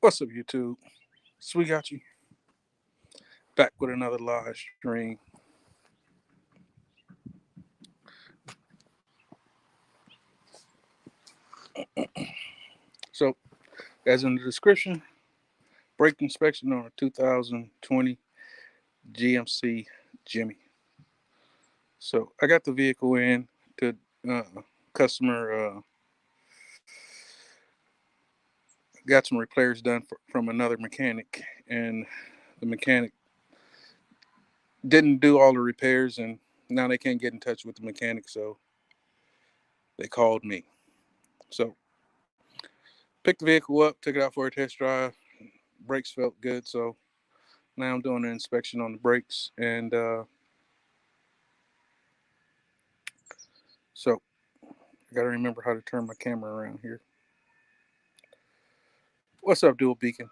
What's up, YouTube? So we got you back with another live stream. So, as in the description, brake inspection on a 2020 GMC Jimmy. So I got the vehicle in. The customer got some repairs done from another mechanic, and the mechanic didn't do all the repairs, and now they can't get in touch with the mechanic, so they called me. So picked the vehicle up, took it out for a test drive. Brakes felt good, so now I'm doing an inspection on the brakes, and so I got to remember how to turn my camera around here. What's up, Dual Beacon?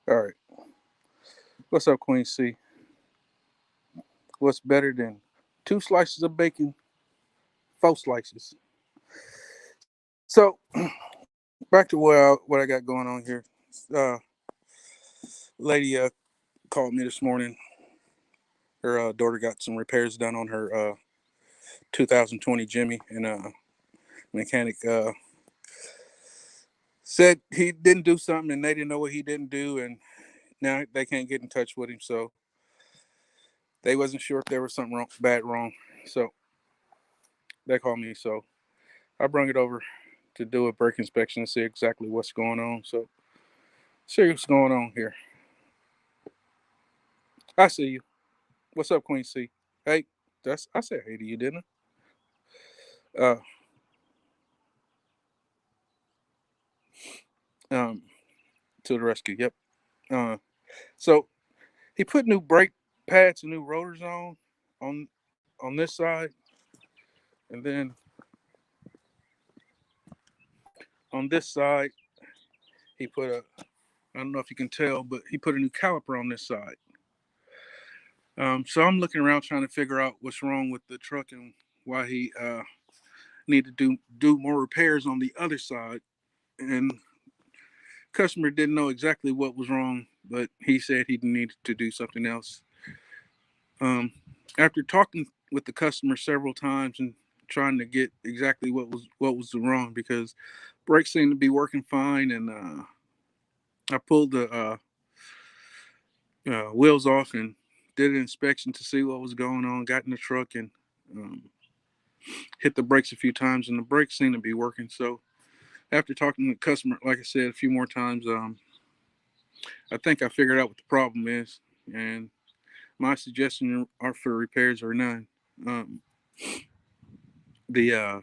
All right. What's up, Queen C? What's better than two slices of bacon, four slices? So back to what I got going on here. Uh, Lady called me this morning. Her daughter got some repairs done on her 2020 Jimmy, and mechanic said he didn't do something, and they didn't know what he didn't do, and now they can't get in touch with him. So they wasn't sure if there was something wrong. So they called me. So I brought it over to do a brake inspection and see exactly what's going on. So see what's going on here. I see you. What's up, Queen C? Hey, I said hey to you, didn't I? Um, to the rescue. Yep. Uh, so he put new brake pads and new rotors on on this side, and then on this side he put a. I don't know if you can tell, but he put a new caliper on this side. So I'm looking around trying to figure out what's wrong with the truck and why he need to do more repairs on the other side. And customer didn't know exactly what was wrong, but he said he needed to do something else. Um, After talking with the customer several times and trying to get exactly what was wrong, because brakes seemed to be working fine, and I pulled the wheels off and did an inspection to see what was going on. Got in the truck and um, hit the brakes a few times, and the brakes seemed to be working. So after talking to the customer, like I said, a few more times, I think I figured out what the problem is, and my suggestion are for repairs or none. Um, the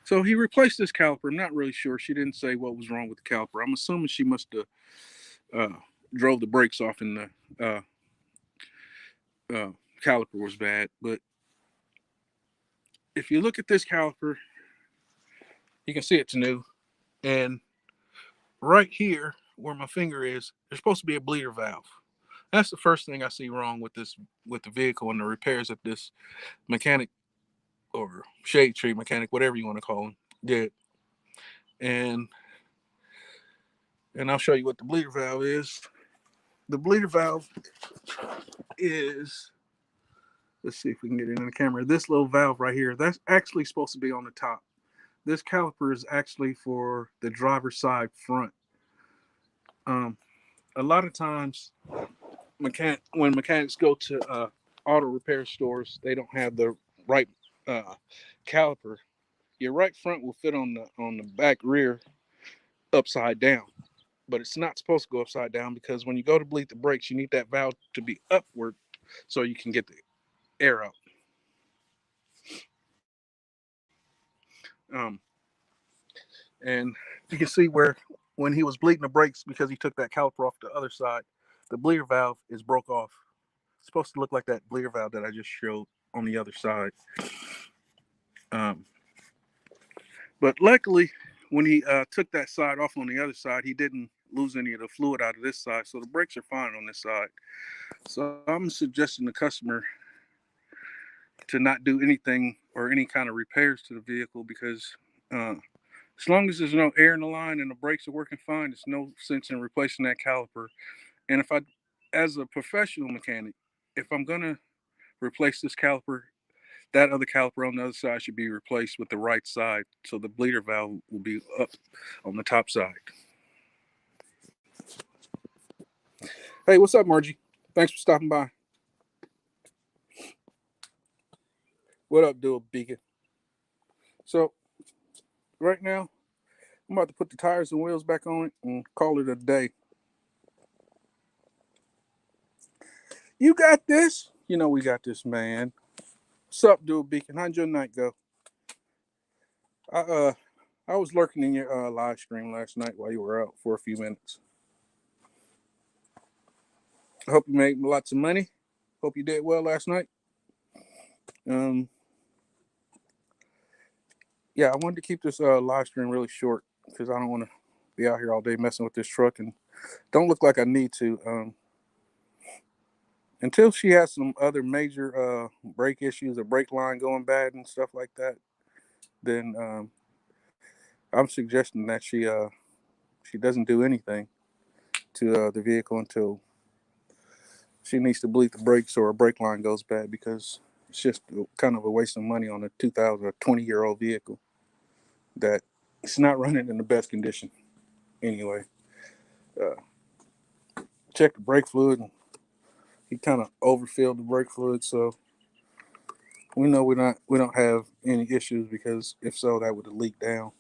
So he replaced this caliper. I'm not really sure. She didn't say what was wrong with the caliper. I'm assuming she must have uh, drove the brakes off and the uh, caliper was bad. But if you look at this caliper, you can see it's new. And right here, where my finger is, there's supposed to be a bleeder valve. That's the first thing I see wrong with the vehicle and the repairs that this mechanic or shade tree mechanic, whatever you want to call him, did. And and I'll show you what the bleeder valve is. The bleeder valve is, let's see if we can get it in the camera. This little valve right here, that's actually supposed to be on the top. This caliper is actually for the driver's side front. Um, a lot of times, when mechanics go to auto repair stores, they don't have the right uh, caliper. Your right front will fit on the back rear upside down, but it's not supposed to go upside down, because when you go to bleed the brakes, you need that valve to be upward so you can get the air out. Um, and you can see where when he was bleeding the brakes because he took that caliper off the other side, the bleeder valve is broke off. It's supposed to look like that bleeder valve that I just showed on the other side. Um, but luckily, when he took that side off on the other side, he didn't lose any of the fluid out of this side. So the brakes are fine on this side. So I'm suggesting the customer to not do anything or any kind of repairs to the vehicle because as long as there's no air in the line and the brakes are working fine, there's no sense in replacing that caliper. And if I, as a professional mechanic, if I'm gonna replace this caliper, that other caliper on the other side should be replaced with the right side, so the bleeder valve will be up on the top side. Hey, what's up, Margie? Thanks for stopping by. What up, Dual Beacon? So right now, I'm about to put the tires and wheels back on it and call it a day. You got this? You know we got this, man. What's up, Dual Beacon? How'd your night go? I was lurking in your live stream last night while you were out for a few minutes. I hope you made lots of money. Hope you did well last night. Yeah, I wanted to keep this live stream really short because I don't want to be out here all day messing with this truck and don't look like I need to. Until she has some other major brake issues, a brake line going bad and stuff like that, then I'm suggesting that she doesn't do anything to the vehicle until she needs to bleed the brakes or a brake line goes bad, because it's just kind of a waste of money on a 2020-year-old vehicle that it's not running in the best condition. Anyway, check the brake fluid, and he kind of overfilled the brake fluid, so we know we don't have any issues, because if so, that would have leaked down.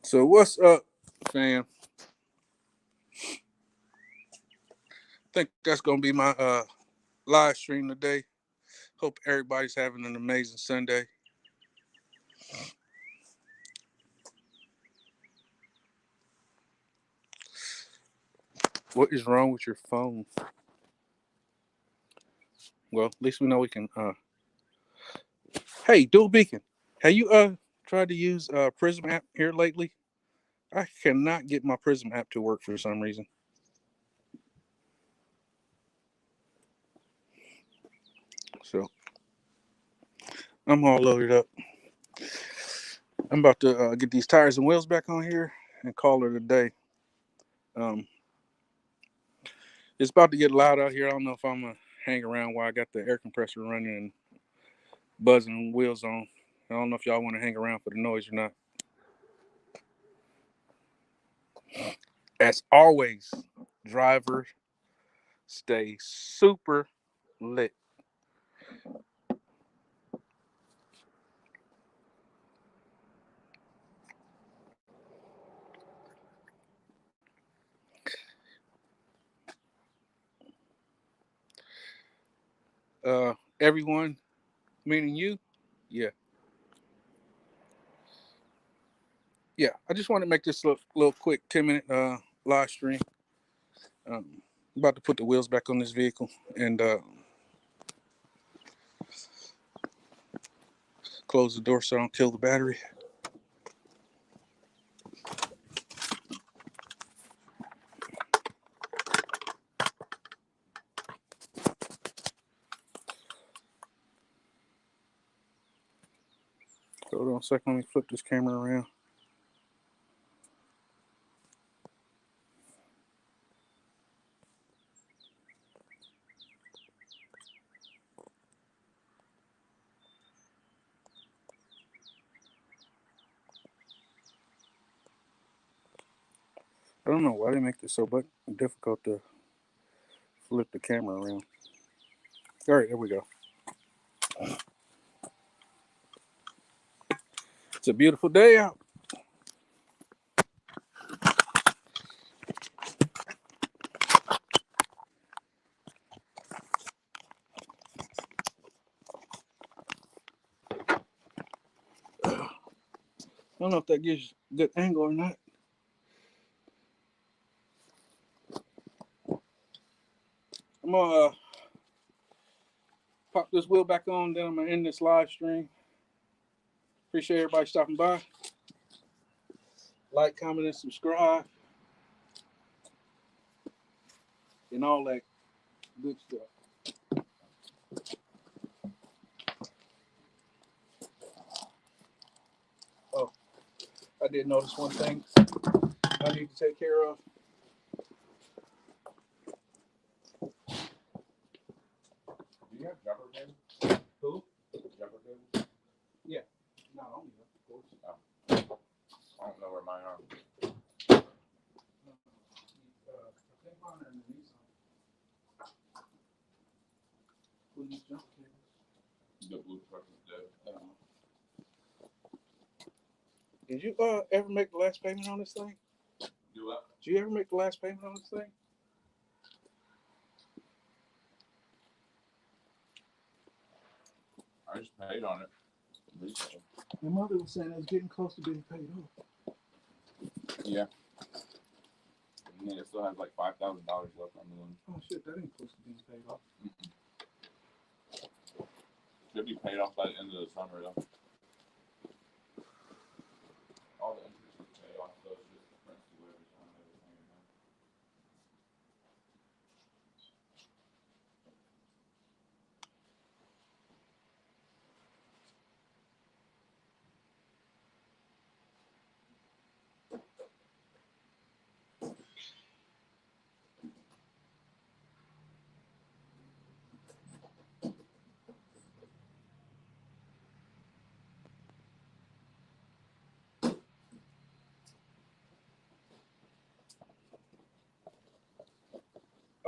So what's up, fam? I think that's gonna be my live stream today. Hope everybody's having an amazing Sunday. What is wrong with your phone? Well, at least we know we can. Hey, Dual Beacon, have you tried to use Prism app here lately? I cannot get my Prism app to work for some reason. So I'm all loaded up. I'm about to get these tires and wheels back on here and call it a day. It's about to get loud out here. I don't know if I'm gonna hang around while I got the air compressor running and buzzing wheels on. I don't know if y'all want to hang around for the noise or not. As always, driver, stay super lit. Everyone, meaning you, yeah. I just want to make this little quick 10-minute live stream. I'm about to put the wheels back on this vehicle and close the door so I don't kill the battery. Hold on a second, let me flip this camera around. I don't know why they make this so difficult to flip the camera around. All right, there we go. It's a beautiful day out. I don't know if that gives you a good angle or not. I'm gonna pop this wheel back on, then I'm gonna end this live stream. Appreciate everybody stopping by. Like, comment, and subscribe, and all that good stuff. Oh, I did notice one thing I need to take care of. Do you have jumper cables? Who? Jumper cables? Yeah. Not only that, of course. Oh. I don't know where mine are. I think mine are underneath some. Who needs jumper cables? The blue truck is dead. Did you ever make the last payment on this thing? Do what? Did you ever make the last payment on this thing? I just paid on it recently. My mother was saying it was getting close to being paid off. Yeah. And then it still has like $5,000 left on the loan. Oh shit, that ain't close to being paid off. Should be paid off by the end of the summer though. All the interest is paid off, so it's just the principal every time everything.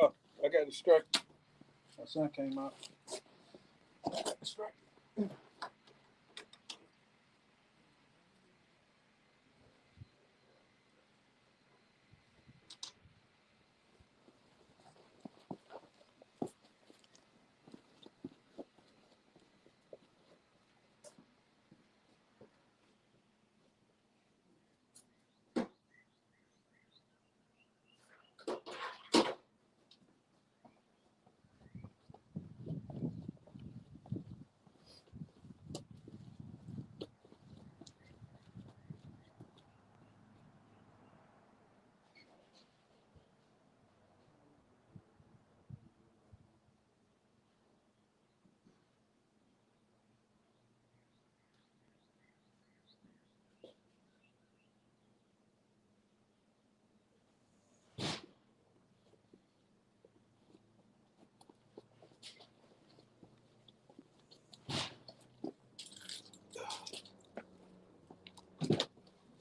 Oh, I got distracted. My son came out. I got distracted.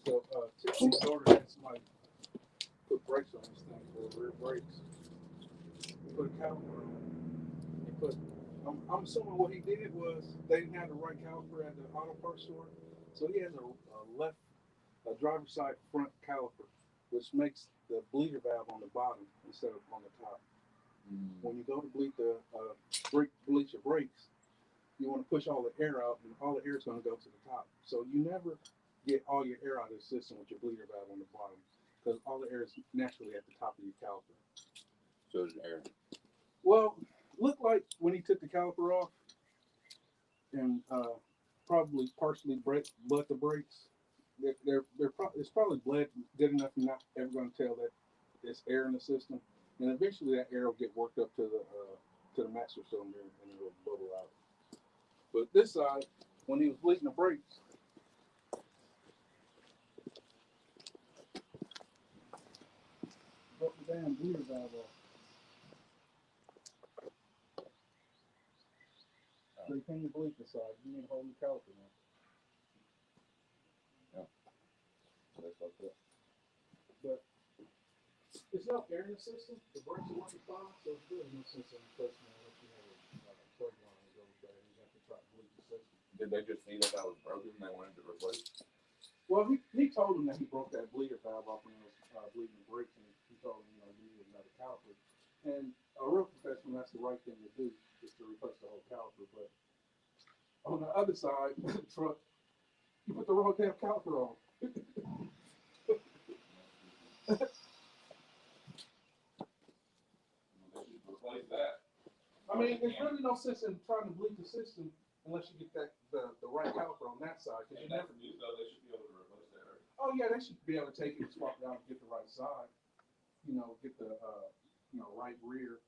So, Tiffany's daughter had somebody put brakes on this thing for rear brakes. He put a caliper on it. He put. I'm assuming what he did was they didn't have the right caliper at the auto parts store, so he has a driver's side front caliper, which makes the bleeder valve on the bottom instead of on the top. When you go to bleed bleach your brakes, you want to push all the air out, and all the air is going to go to the top. So you never get all your air out of the system with your bleeder valve on the bottom, because all the air is naturally at the top of your caliper. So there's air. Well, looked like when he took the caliper off and probably partially bled the brakes, it's probably bled good enough you're not ever going to tell that there's air in the system, and eventually that air will get worked up to the master cylinder and it'll bubble out. But this side, when he was bleeding the brakes, broke the damn bleeder valve off. So you can't bleed the side. You need a whole new caliper now. Yeah. That's like that. But there's no air in the system. The brakes are working fine, so it's really no sense in replacing it unless you have a plug line that goes bad. You have to try to bleed the system. Did they just see that that was broken and they wanted to replace? Well, he told him that he broke that bleeder valve off when he was bleeding the brakes, and he told him, you need another caliper. And a real professional, that's the right thing to do, is to replace the whole caliper. But on the other side of the truck, You put the wrong damn caliper on. Replace that. I mean, there's really no sense in trying to bleed the system unless you get that the right caliper on that side. Because you never do so, they should be able to replace that. Right? Oh yeah, they should be able to take it and swap it out and get the right side. You know, get the right rear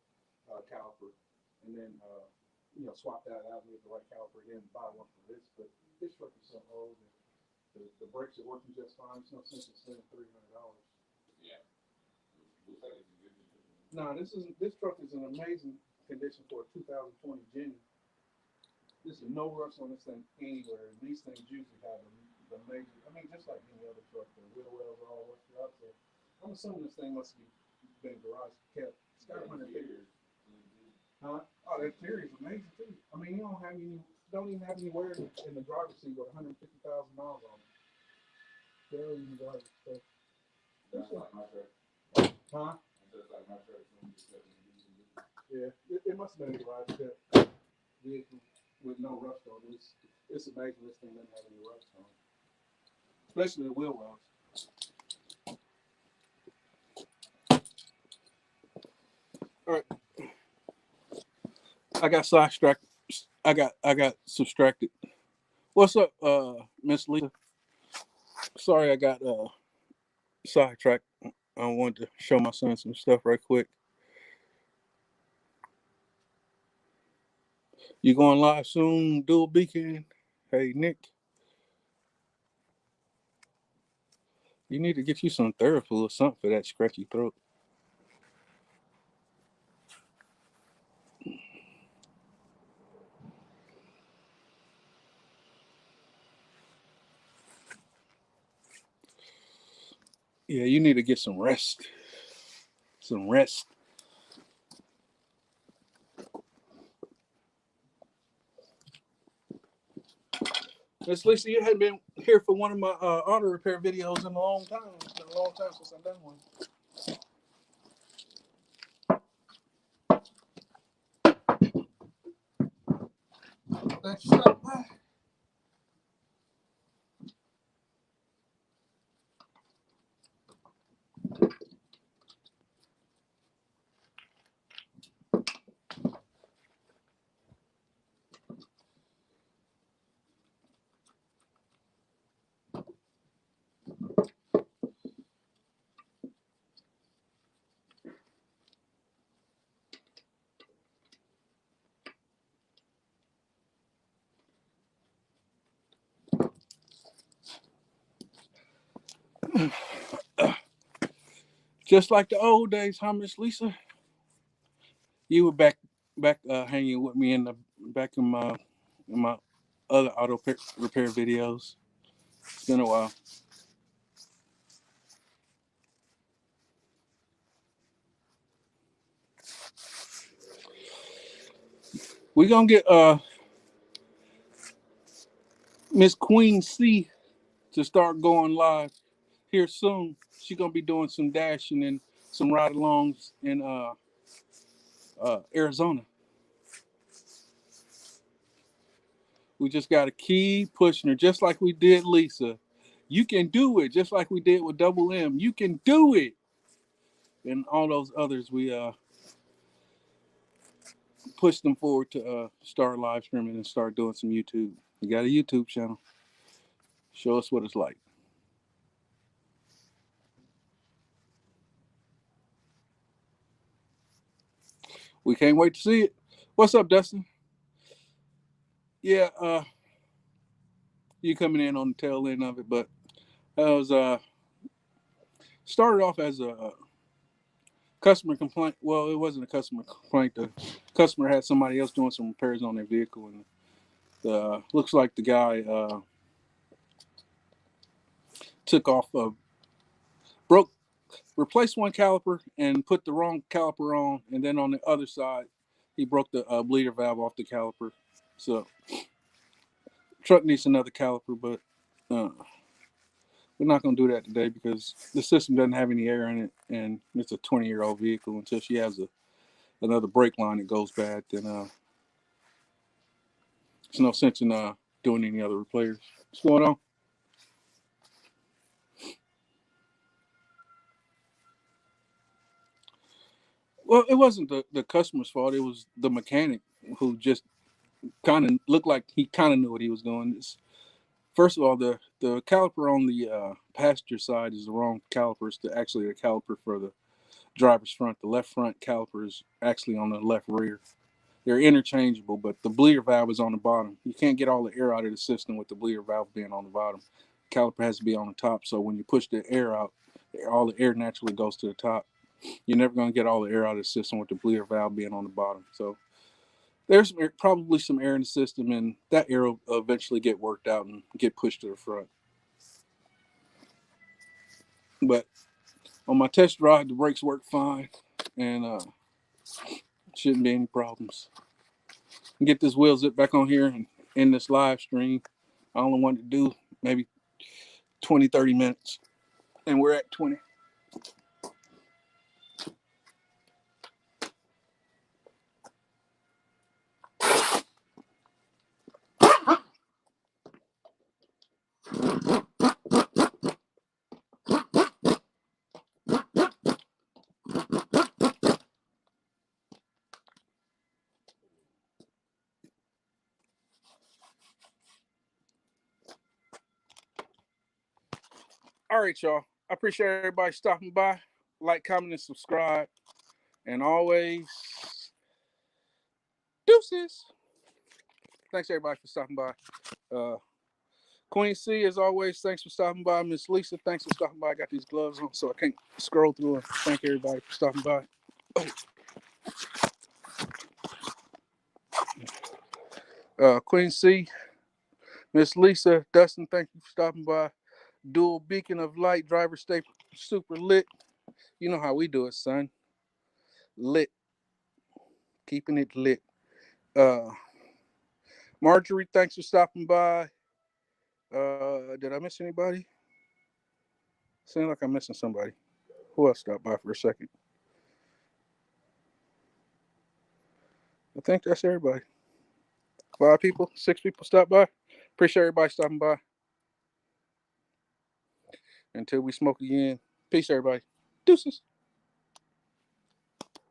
caliper, and then swap that out and get the right caliper again and buy one for this. But this truck is so old, and the brakes are working just fine. There's no sense in spending $300. Yeah. Looks like it's in good condition. No, this truck is in amazing condition for a 2020 Jimmy. There's no rust on this thing anywhere, and these things usually have the major. I mean, just like any other truck, the wheel wells are all rusted out. So I'm assuming this thing must have been garage kept. It's got 150. Huh? Oh, that interior is amazing too. I mean, you don't even have any wear in the driver's seat with 150,000 miles on it. Barely even drive. So, That's like my truck. huh? That's like my truck. Yeah, it must have been a garage kept vehicle with no rust on it. It's amazing this thing doesn't have any rust on it, especially the wheel wells. All right, I got sidetracked. I got subtracted. What's up, Miss Lisa? Sorry, I got sidetracked. I wanted to show my son some stuff right quick. You going live soon, Dual Beacon? Hey, Nick. You need to get you some therapy or something for that scratchy throat. Yeah, you need to get some rest. Some rest. Miss Lisa, you hadn't been here for one of my auto repair videos in a long time. It's been a long time since I've done one. Thanks for stopping by. Just like the old days, huh, Miss Lisa? You were back hanging with me in the back in my other auto repair videos. It's been a while. We're gonna get Miss Queen C to start going live here soon. She's gonna be doing some dashing and some ride alongs in Arizona. We just gotta keep pushing her, just like we did Lisa. You can do it, just like we did with Double M. You can do it, and all those others. We pushed them forward to start live streaming and start doing some YouTube. You got a YouTube channel. Show us what it's like. We can't wait to see it. What's up, Dustin? Yeah, you coming in on the tail end of it, but I was started off as a customer complaint. Well, it wasn't a customer complaint. The customer had somebody else doing some repairs on their vehicle, and looks like the guy took off replaced one caliper and put the wrong caliper on, and then on the other side, he broke the bleeder valve off the caliper. So, truck needs another caliper, but we're not going to do that today because the system doesn't have any air in it, and it's a 20-year-old vehicle. Until she has another brake line that goes bad, then there's no sense in doing any other repairs. What's going on? Well, it wasn't the customer's fault. It was the mechanic who just kind of looked like he kind of knew what he was doing. First of all, the caliper on the passenger side is the wrong caliper. It's actually the caliper for the driver's front. The left front caliper is actually on the left rear. They're interchangeable, but the bleeder valve is on the bottom. You can't get all the air out of the system with the bleeder valve being on the bottom. The caliper has to be on the top, so when you push the air out, all the air naturally goes to the top. You're never going to get all the air out of the system with the bleeder valve being on the bottom. So there's probably some air in the system, and that air will eventually get worked out and get pushed to the front. But on my test drive, the brakes work fine, and shouldn't be any problems. Get this wheel zip back on here and end this live stream. I only wanted to do maybe 20, 30 minutes, and we're at 20. All right, y'all. I appreciate everybody stopping by. Like, comment, and subscribe. And always, deuces. Thanks, everybody, for stopping by. Queen C, as always, thanks for stopping by. Miss Lisa, thanks for stopping by. I got these gloves on, so I can't scroll through and thank everybody for stopping by. Queen C, Miss Lisa, Dustin, thank you for stopping by. Dual beacon of light, driver stay super lit. You know how we do it, son. Lit. Keeping it lit. Marjorie, thanks for stopping by. Did I miss anybody? Seems like I'm missing somebody. Who else stopped by for a second? I think that's everybody. 5 people, 6 people stopped by. Appreciate everybody stopping by. Until we smoke again. Peace, everybody. Deuces.